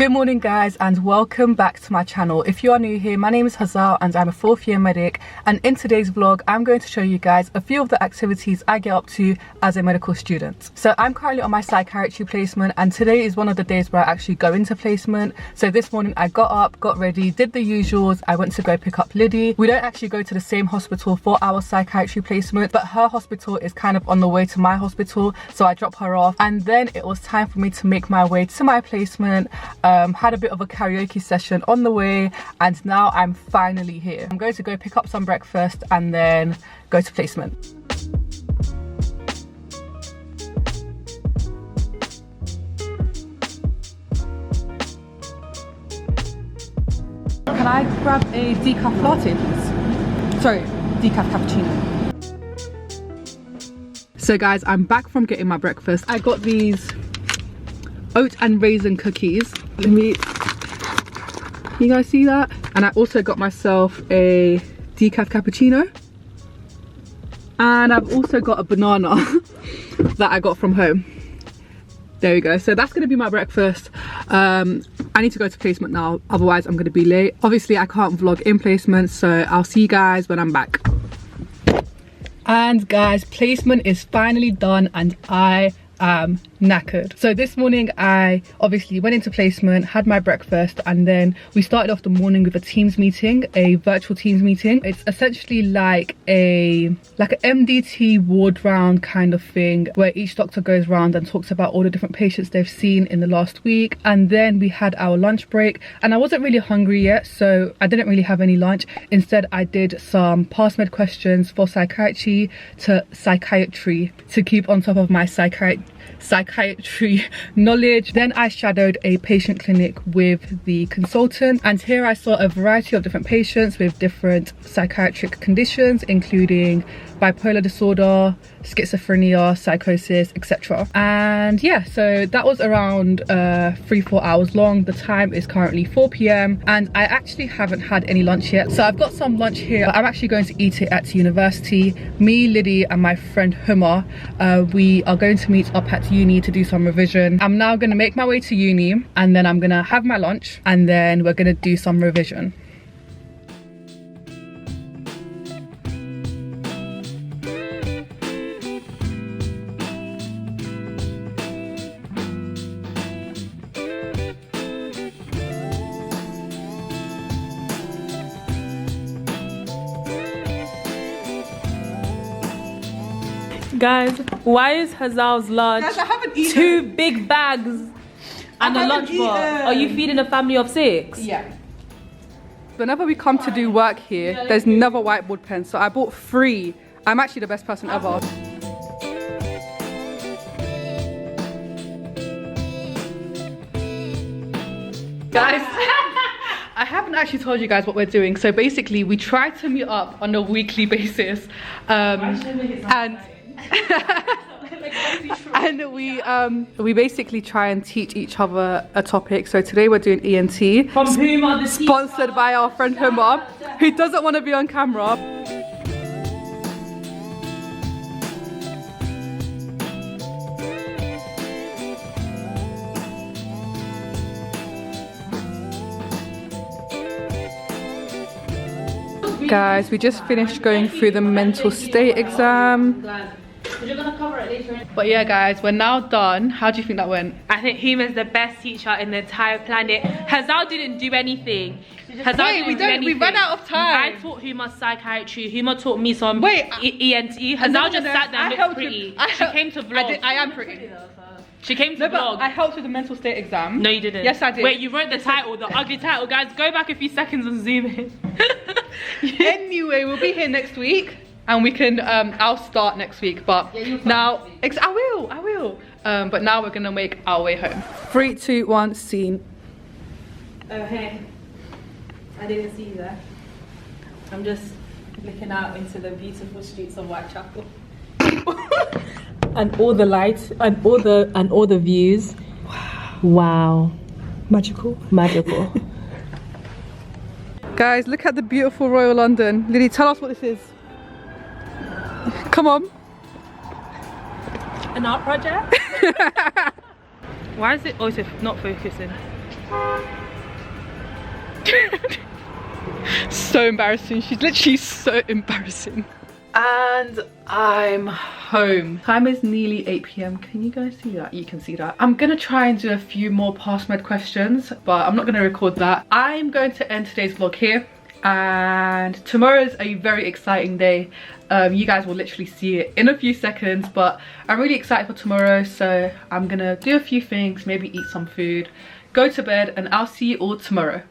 Good morning guys, and welcome back to my channel. If you are new here, my name is Hazal and I'm a 4th year medic, and in today's vlog I'm going to show you guys a few of the activities I get up to as a medical student. So I'm currently on my psychiatry placement, and today is one of the days where I actually go into placement. So this morning I got up, got ready, did the usuals. I went to go pick up Liddy. We don't actually go to the same hospital for our psychiatry placement, but her hospital is kind of on the way to my hospital, so I drop her off, and then it was time for me to make my way to my placement. Had a bit of a karaoke session on the way, and now I'm finally here. I'm going to go pick up some breakfast and then go to placement. Can I grab a decaf latte, please? Sorry, decaf cappuccino. So guys, I'm back from getting my breakfast. I got these oat and raisin cookies. Let me, you guys see that? And I also got myself a decaf cappuccino, and I've also got a banana that I got from home. There we go. So that's gonna be my breakfast. I need to go to placement now, otherwise I'm gonna be late. Obviously I can't vlog in placement, so I'll see you guys when I'm back. And guys, placement is finally done and I am knackered. So this morning I obviously went into placement, had my breakfast, and then we started off the morning with a Teams meeting, a virtual Teams meeting. It's essentially like an MDT ward round kind of thing, where each doctor goes around and talks about all the different patients they've seen in the last week. And then we had our lunch break, and I wasn't really hungry yet, so I didn't really have any lunch. Instead I did some past med questions for psychiatry to keep on top of my psychiatry knowledge. Then I shadowed a patient clinic with the consultant, and here I saw a variety of different patients with different psychiatric conditions, including bipolar disorder, schizophrenia, psychosis, etc. And yeah, so that was around 3-4 hours long. The time is currently 4 p.m. and I actually haven't had any lunch yet. So I've got some lunch here, but I'm actually going to eat it at university. Me, Liddy, and my friend Huma, we are going to meet up at uni to do some revision. I'm now going to make my way to uni, and then I'm going to have my lunch, and then we're going to do some revision. Guys, why is Hazal's lunch Guys, I haven't eaten 2 big bags and a lunch bar? Are you feeding a family of 6? Yeah. Whenever we come to do work here, there's never whiteboard pens, so I bought 3. I'm actually the best person ever. Guys, I haven't actually told you guys what we're doing. So basically we try to meet up on a weekly basis, and we basically try and teach each other a topic. So today we're doing ENT, From whom are the sponsored by our friend Huma, who doesn't want to be on camera. Guys, we just finished going through the mental state exam. You're gonna cover it later. But yeah guys, we're now done. How do you think that went? I think Huma's the best teacher in the entire planet. Hazal didn't do anything. We ran out of time. I taught Huma psychiatry. Huma taught me some ENT. Hazal just sat there and looked pretty. She came to vlog. I am pretty. She came to vlog. I helped with the mental state exam. No, you didn't. Yes, I did. Wait, you wrote the title, the ugly title. Guys, go back a few seconds and zoom in. Anyway, we'll be here next week, and we can I'll start next week, but yeah, now I will. But now we're gonna make our way home. 3, 2, 1, scene. Oh hey, I didn't see you there. I'm just looking out into the beautiful streets of Whitechapel. And all the lights and all the views. Wow. Magical. Guys, look at the beautiful Royal London. Liddy, tell us what this is. Come on. An art project? Why is it also not focusing? So embarrassing. She's literally so embarrassing. And I'm home. Time is nearly 8 p.m. Can you guys see that? You can see that. I'm gonna try and do a few more past med questions, but I'm not gonna record that. I'm going to end today's vlog here, and tomorrow's a very exciting day. You guys will literally see it in a few seconds, but I'm really excited for tomorrow. So I'm gonna do a few things, maybe eat some food, go to bed, and I'll see you all tomorrow.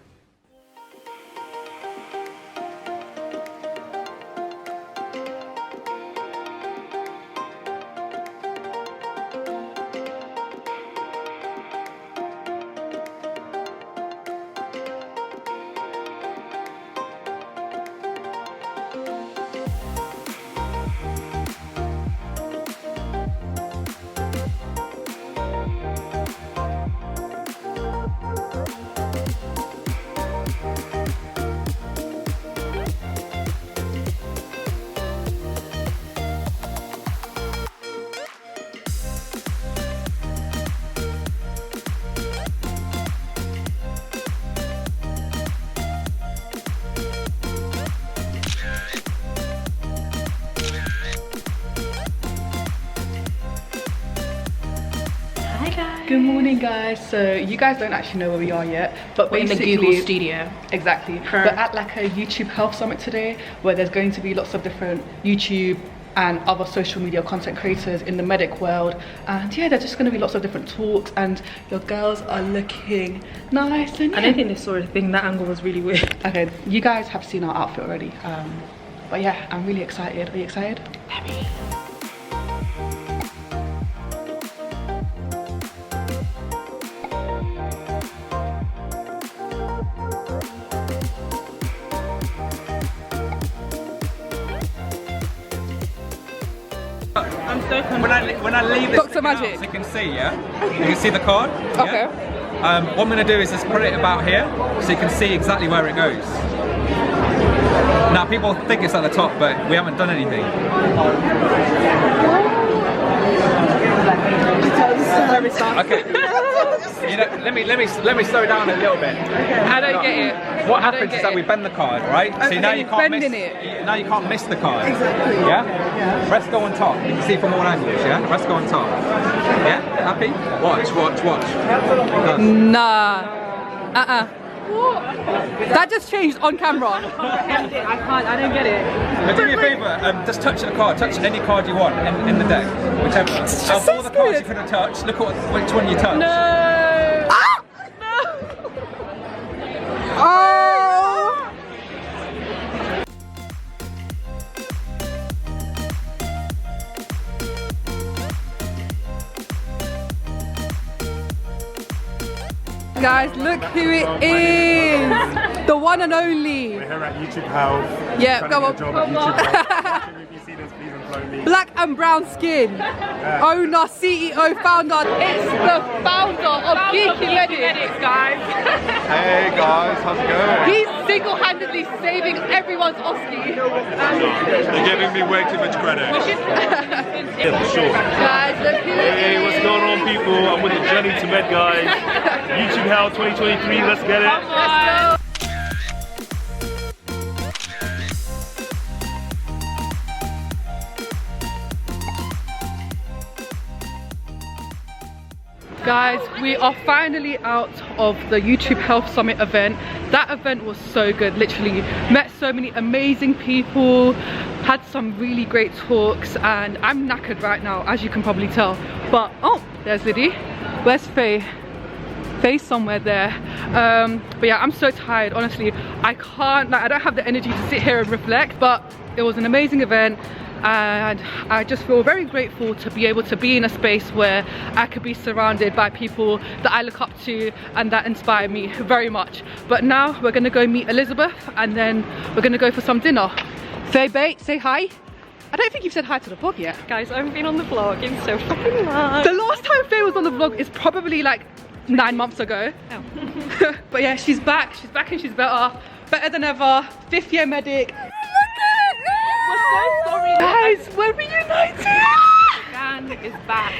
Good morning, guys. So you guys don't actually know where we are yet, but we're basically in the Google studio. Exactly. We're at like a YouTube health summit today, where there's going to be lots of different YouTube and other social media content creators in the medic world, and yeah, there's just going to be lots of different talks, and your girls are looking nice. And yeah. I don't think they saw a thing. That angle was really weird. Okay, you guys have seen our outfit already, but yeah, I'm really excited. Are you excited? Happy. I'm so confused. When I leave this Dr. Magic. out, you can see, yeah? You can see the card? Okay. Yeah? What I'm going to do is just put it about here, so you can see exactly where it goes. Now, people think it's at the top, but we haven't done anything. Okay. You know, let me slow down a little bit. Okay. I don't get it. What happens is that we bend the card, right? Okay, so now you can't miss it. Now you can't miss the card. Exactly. Yeah? Press go on top. You can see from all angles, yeah? Press go on top. Yeah? Happy? Watch. Nah. What? That just changed on camera. I don't get it. But do me a favour, just touch the card. Touch any card you want in the deck. Whichever. Of all the cards you could have touched, look at which one you touched. No. Ah! No. Oh. Guys, look who it is! The one and only. We're here at YouTube Health. Yeah, go on. If you see this, please employ me. Black and brown skin. Owner, CEO, founder. It's the founder of Geeky Medics, guys. Hey guys, how's it going? He's single-handedly saving everyone's Oski. You're giving me way too much credit. Yeah, for sure. Guys, look who it is. Hey, what's going on, people? I'm with the Journey to Med guys. YouTube Health 2023, let's get it. Let's go. Guys, we are finally out of the YouTube Health Summit event. That event was so good, literally. Met so many amazing people, had some really great talks, and I'm knackered right now, as you can probably tell. But, oh, there's Liddy. Where's Faye? Faye's somewhere there. But yeah, I'm so tired, honestly. I don't have the energy to sit here and reflect, but it was an amazing event. And I just feel very grateful to be able to be in a space where I could be surrounded by people that I look up to and that inspire me very much. But now we're gonna go meet Elizabeth, and then we're gonna go for some dinner. Faye Bates, say hi. I don't think you've said hi to the vlog yet. Guys, I haven't been on the vlog in so fucking long. The last time Faye was on the vlog is probably like 9 months ago. Oh. But yeah, she's back and she's better than ever. 5th year medic. We're so sorry. Guys, we're reunited! Dan is back.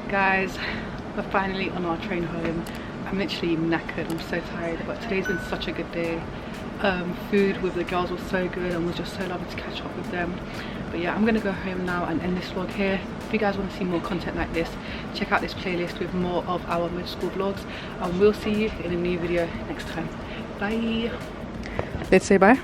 Guys, we're finally on our train home. I'm literally knackered, I'm so tired, but today's been such a good day. Food with the girls was so good and was just so lovely to catch up with them. But yeah, I'm gonna go home now and end this vlog here. If you guys want to see more content like this, check out this playlist with more of our middle school vlogs, and we'll see you in a new video next time. Bye. Let's say bye.